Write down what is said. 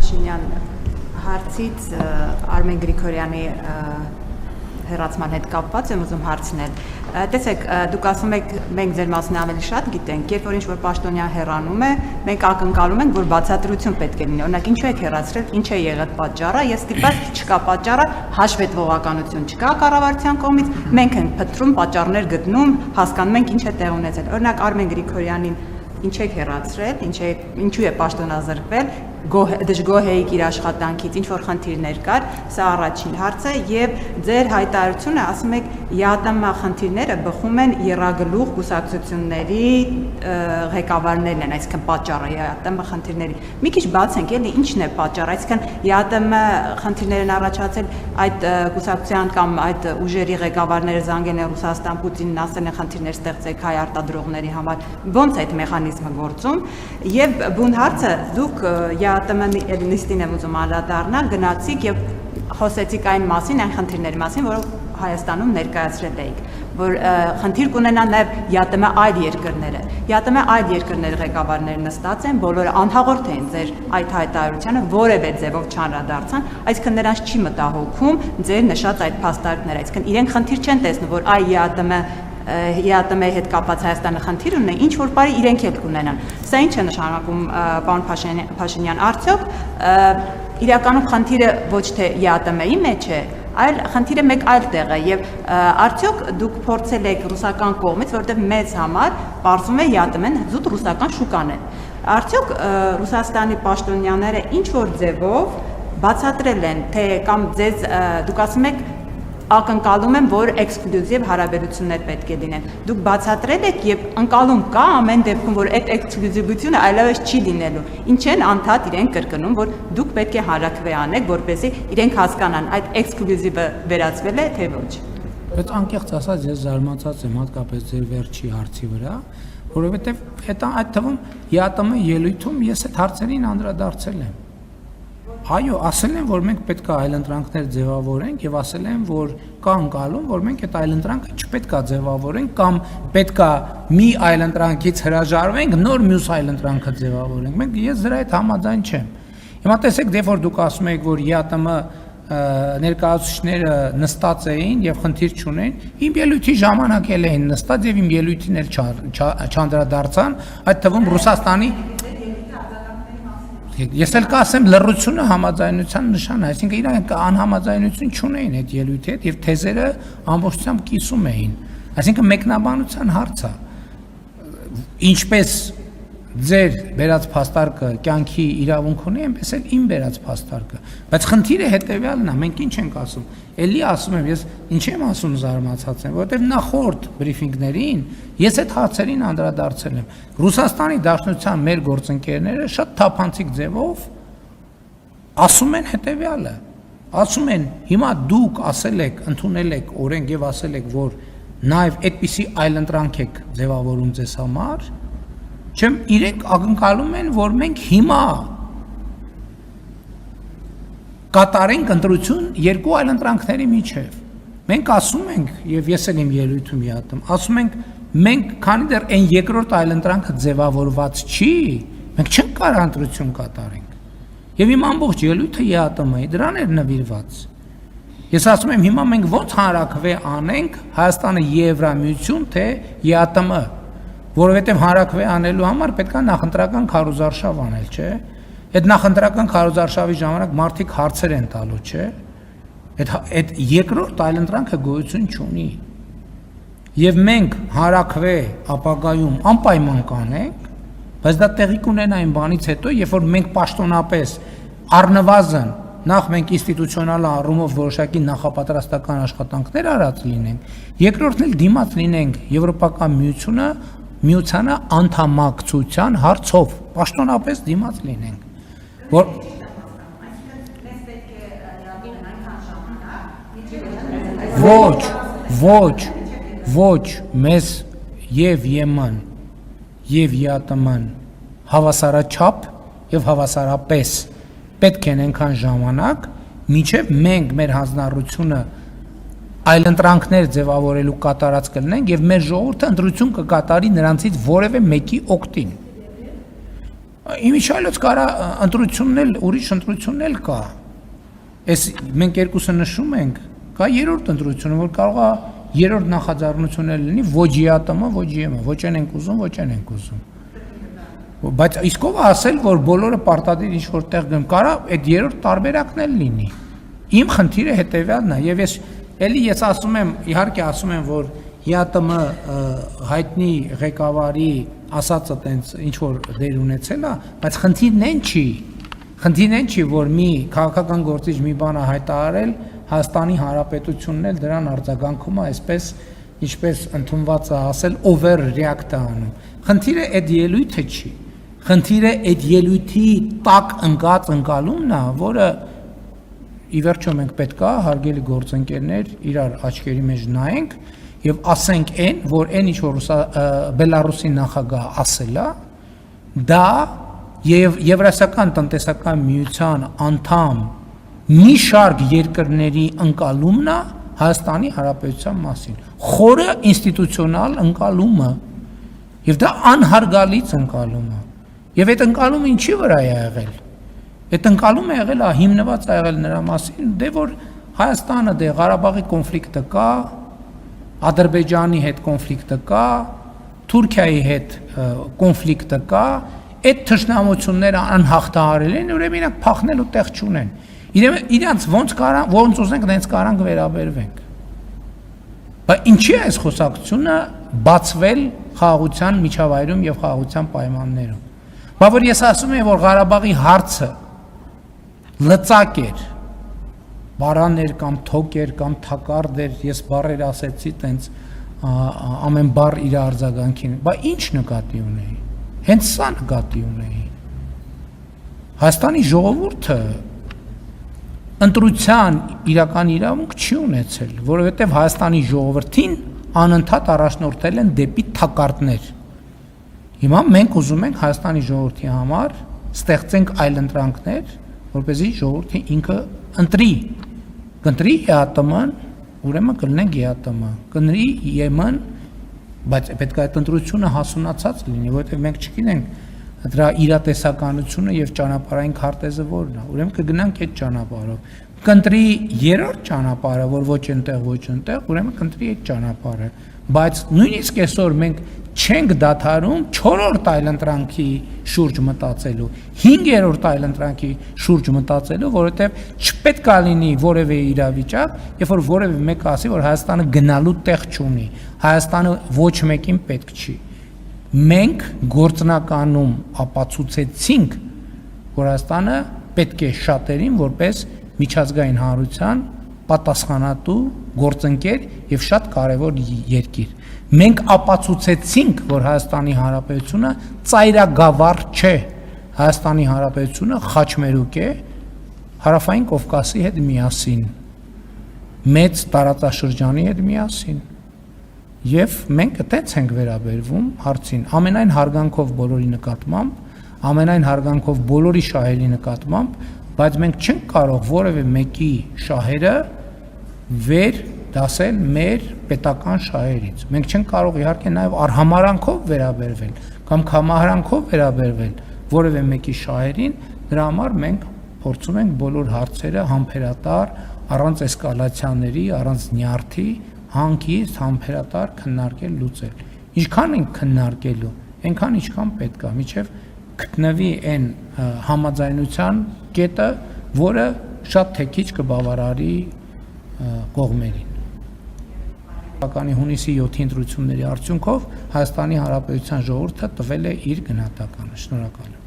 Փաշինյան, հարցից Արմեն Գրիգորյանի հեռացման հետ կապված եմ ուզում հարցնել։ Տեսեք, դուք ասում եք, մենք ձեր մասին ավելի շատ գիտենք, երբ որ ինչ-որ պաշտոնյա հեռանում է, մենք ակնկալում ենք, որ բացատրություն պետք է լինի։ Օրինակ, ինչու եք հեռացրել, ինչ է եղել պատճառը, ես ստիպված չկա պատճառը, հաշվետվողականություն չկա կառավարության կողմից, մենք ենք փնտրում, պատճառներ գտնում, հասկանում ենք ինչ է տեղ ունեցել։ Օրինակ, Արմեն Գրիգորյանին ինչ եք հեռացրել, ինչու է պաշտոնազրկվել, դժգոհ էիք իր աշխատանքից, ինչ որ խնդիրներ կար, սա առաջին հարցը, եւ ձեր հայտարարությունը ասում եք ԵԱՏՄ խնդիրները բխում են եռագլուխ կուսակցությունների ղեկավարներն են, այսինքն պատճառը ԵԱՏՄ խնդիրների։ Մի քիչ բացենք, էլի ինչն է պատճառը, այսինքն ԵԱՏՄ խնդիրներ են առաջացել այդ կուսակցության կամ այդ ուժերի ղեկավարները զանգել են Ռուսաստան, Պուտինին ասել են խնդիրներ ստեղծեք հայ արտադրողների համար, ոնց է այդ մեխանիզմը գործում, եւ բուն հարցը դուք ԵԱՏՄ նիստին եմ ուզում անդրադառնալ, գնացիք եւ խոսեցիք այն մասին, այն խնդիրների մասին, որով Հայաստանում ներկայացրել էիք, որ խնդիր կունենան նաեւ ԵԱՏՄ այլ երկրները։ ԵԱՏՄ այլ երկրների ղեկավարները նստած են, բոլորը անհաղորդ են ձեր այդ հայտարարությանը, որևէ ձևով չանդրադարձան, այսինքն նրանց չի մտահոգում ձեր նշած այդ փաստարկները, այսինքն իրենք խնդիր չեն տեսնում, որ այ ԵԱՏՄ-ի հետ կապված Հայաստանը խնդիր ունի, ինչ որ բարի իրենք էլ կունենան։ Սա ինչ է նշանակում, պարոն Փաշինյան, արդյոք իրականում խնդիրը ոչ թե ԵԱՏՄ-ի մեջ է, այլ խնդիրը մեկ այլ տեղ է եւ արդյոք դուք փորձել եք ռուսական կողմից, որտեղ մեծ համար պարզվում է ԵԱՏՄ-ն զուտ ռուսական շուկան է։ Արդյոք Ռուսաստանի պաշտոնյաները ինչ որ ձևով բացատրել են, թե կամ ձեզ դուք ասում եք ակնկալում եմ, որ էքսկլյուզիվ հարաբերություններ պետք է լինեն։ Դուք բացատրել եք եւ ընկալում կա ամեն դեպքում, որ այդ էքսկլյուզիվությունը այլևս չի լինելու։ Ինչ են անդադ իրենք կրկնում, որ դուք պետք է հարաքվե անեք, որպեսզի իրենք հասկանան այդ էքսկլյուզիվը վերածվել է թե ոչ։ Բայց անկեղծ ասած ես զարմացած եմ հատկապես ձեր վերջի հարցի վրա, որովհետեւ այդ թվում ԵԱՏՄ ելույթում ես այդ հարցերին անդրադարձել եմ։ Այո, ասել են, որ մենք պետք է այլընտրանքներ ձևավորենք եւ ասել են, որ կա ընկալում, որ մենք այդ այլընտրանքը չպետք է ձևավորենք կամ պետք է մի այլընտրանքից հրաժարվենք, նոր մյուս այլընտրանքը ձևավորենք։ Մենք ես դրա հետ համաձայն չեմ։ Հիմա տեսեք, դե որ դուք ասում եք, որ ԵԱՏՄ ներկայացուցիչները նստած էին եւ խնդիր չունեն, իմ ելույթի ժամանակ էլ էին նստած եւ իմ ելույթին էլ չանդրադարձան, այդ թվում Ռուսաստանի Ես էլ կասեմ լռությունը համաձայնության նշան է, այսինքն իրանք անհամաձայնություն չունեին այդ ելույթի հետ եւ թեզերը ամբողջությամբ կիսում էին։ Այսինքն մեկնաբանության հարց է։ Ինչպես ձեր վերած փաստարկը կյանքի իրավունք ունի, այնպես էլ իմ վերած փաստարկը։ Բայց խնդիրը հետեւյալն է, մենք ինչ ենք ասում։ Էլի ասում եմ, ես ինչ եմ ասում զարմացած եմ, որովհետեւ նախորդ բրիֆինգներին ես այդ հարցերին անդրադարձել եմ։ Ռուսաստանի Դաշնության մեր գործընկերները շատ թափանցիկ ձևով ասում են հետեւյալը։ Ասում են, հիմա դուք ասել եք, ընդունել եք օրենք եւ ասել եք, որ նաեւ այդպիսի այլընտրանք եք ձևավորում ձեզ համար, չեմ իրենք ակնկալում են, որ մենք հիմա կատարենք ընտրություն երկու այլընտրանքների միջև։ Մենք ասում ենք, եւ ես էլ իմ ելույթում յատում, ասում ենք մենք քանի դեռ այն երկրորդ այլընտրանքը ձևավորված չի, մենք չենք կարող ընտրություն կատարենք։ Եվ իմ ամբողջ ելույթը ԵԱՏՄ-ի դրան էր նվիրված։ Ես ասում եմ հիմա մենք ո՞նց հանրաքվե անենք Հայաստանը Եվրամիություն թե ԵԱՏՄ, որովհետև հանրաքվե անելու համար պետք է նախընտրական քարոզարշավ անել, չէ՞։ Այդ նախընտրական քարոզարշավի ժամանակ մարդիկ հարցեր են տալու, չէ՞։ Այդ երկրորդ այլընտրանքը գոյություն չունի։ Եվ մենք հանրաքվե ապագայում անպայման կանենք, բայց դա տեղի կունենա այն բանից հետո, երբ որ մենք պաշտոնապես առնվազն նախ մենք ինստիտուցիոնալ առումով որոշակի նախապատրաստական աշխատանքներ արած լինենք, երկրորդն էլ դիմաց լինենք Եվրոպական միությանը անդամակցության հարցով, պաշտոնապես դիմաց լինենք, որ ոչ, մեզ եւ ԵՄ-ն եւ ԵԱՏՄ-ն հավասարաչափ եւ հավասարապես պետք է այնքան ժամանակ, մինչև մենք մեր հանձնառությունը այլընտրանքներ ձևավորելու կատարած կլինենք, եւ մեր ժողովուրդը ընտրություն կկատարի նրանցից որևէ մեկի օգտին։ Իմիջիայլոց կարա ընտրությունն էլ, ուրիշ ընտրությունն էլ կա։ Այս մենք երկուսը նշում ենք, կա երրորդ ընտրությունը, որ կարող է երրորդ նախաձեռնությունը լինի ոչ ԵԱՏՄ, ոչ ԵՄ, ոչ են ենք ուզում, ոչ են ենք ուզում։ Բայց իսկ ով ասել, որ բոլորը պարտադիր ինչ որտեղ գնում, կարա այդ երրորդ տարբերակն էլ լինի։ Իմ խնդիրը հետևյալն է, եւ ես ասում եմ, իհարկե ասում եմ, որ ԵԱՏՄ հայտնի ղեկավարի ասածը տենց ինչ որ դեր ունեցել է, բայց խնդիրն այն չի, որ մի քաղաքական գործիչ մի բան է հայտարարել, Հայաստանի Հանրապետությունն էլ դրան արձագանքում է, այսպես ինչպես ընդունված է ասել, over-react անում։ Խնդիրը այդ ելույթը չի։ Խնդիրը այդ ելույթի տակ ընկած ընկալումն է, որը ի վերջո մենք պետք է հարգելի գործընկերներ իրար աչքերի մեջ նայենք եւ ասենք այն, որ այն ինչ որ Բելարուսի նախագահը ասել է, դա եւ Եվրասիական տնտեսական միության անդամ մի շարք երկրների ընկալումն է Հայաստանի Հանրապետության մասին, խորը ինստիտուցիոնալ ընկալումը, եւ դա անհարգալից ընկալում է։ Եվ այդ ընկալումը ինչի վրա է եղել։ Այդ ընկալումը եղել է հիմնված է եղել նրա մասին, դե որ Հայաստանը դե Ղարաբաղի կոնֆլիկտը կա, Ադրբեջանի հետ կոնֆլիկտը կա, Թուրքիայի հետ կոնֆլիկտը կա, այդ թշնամությունները անհաղթահարել են, ուրեմն իրանք փախնելու տեղ չունեն։ Իրանց ոնց ուզենք դենց կարանք վերաբերվենք։ Բայց ինչի է այս խոսակցությունը բացվել խաղաղության միջավայրում եւ խաղաղության պայմաններում։ Բա որ ես ասում եմ, որ Ղարաբաղի հարցը լծակ էր, բարան էր կամ թոք էր կամ թակարդ էր, ես բառեր ասեցի տենց ամեն բառ իր արձագանքին, բայց ինչ նկատի ունեի։ Հենց սա նկատի ունեի։ Հայաստանի ժողովուրդը ընտրության իրական իրավունք չի ունեցել, որովհետև Հայաստանի ժողովրդին անընդհատ առաջնորդել են դեպի թակարդներ։ Հիմա մենք ուզում ենք Հայաստանի ժողովրդի համար ստեղծենք այլընտրանքներ, որպեսզի ժողովուրդը ինքը ընտրի, կընտրի ԵԱՏՄ-ն, ուրեմն կլինենք ԵԱՏՄ, կընտրի ԵՄ-ն, բայց պետք է այդ ընտրությունը հասունացած լինի, որովհետև մենք չգիտենք դրա իրատեսականությունը եւ ճանապարհային քարտեզը որն է, ուրեմն կգնանք այդ ճանապարհով, կընտրի երրորդ ճանապարհը, որ ոչ այնտեղ, ոչ այնտեղ, ուրեմն կընտրի այդ ճանապարհը, բայց նույնիսկ այսօր մենք չենք դադարում 4-րդ այլընտրանքի շուրջ մտածելու, 5-րդ այլընտրանքի շուրջ մտածելու, որովհետև չպետք է լինի որևէ իրավիճակ, երբ որ որևէ մեկը ասի, որ Հայաստանը գնալու տեղ չունի, Հայաստանը ոչ մեկին պետք չի։ Մենք գործնականում ապացուցեցինք, որ Հայաստանը պետք է շատերին որպես միջազգային հանրության պատասխանատու գործընկեր եւ շատ կարեւոր երկիր։ Մենք ապացուցեցինք, որ Հայաստանի Հանրապետությունը ծայրագավառ չէ, Հայաստանի Հանրապետությունը խաչմերուկ է Հարավային Կովկասի հետ միասին, մեծ տարածաշրջանի հետ միասին։ Եվ մենք այդպես ենք վերաբերվում հարցին, ամենայն հարգանքով բոլորի նկատմամբ, ամենայն հարգանքով բոլորի շահերի նկատմամբ, բայց մենք չենք կարող որևէ մեկի շահերը վեր դասել մեր պետական շահերից։ Մենք չենք կարող իհարկե նաև արհամարանքով վերաբերվել կամ կամահարանքով վերաբերվել որևէ մեկի շահերին, դրա համար մենք փորձում ենք բոլոր հարցերը համբերատար, առանց էսկալացիաների, առանց նյարդի հանգիստ համբերատար քննարկել լուծել։ Ինչքան ենք քննարկելու, այնքան ինչքան պետք է, մինչև գտնվի այն համաձայնության կետը, որը շատ թե քիչ կբավարարի կողմերին։ Բականի հունիսի 7-ի ընտրությունների արդյունքով Հայաստանի Հանրապետության ժողովուրդը տվել է իր գնահատականը։ Շնորհակալ եմ։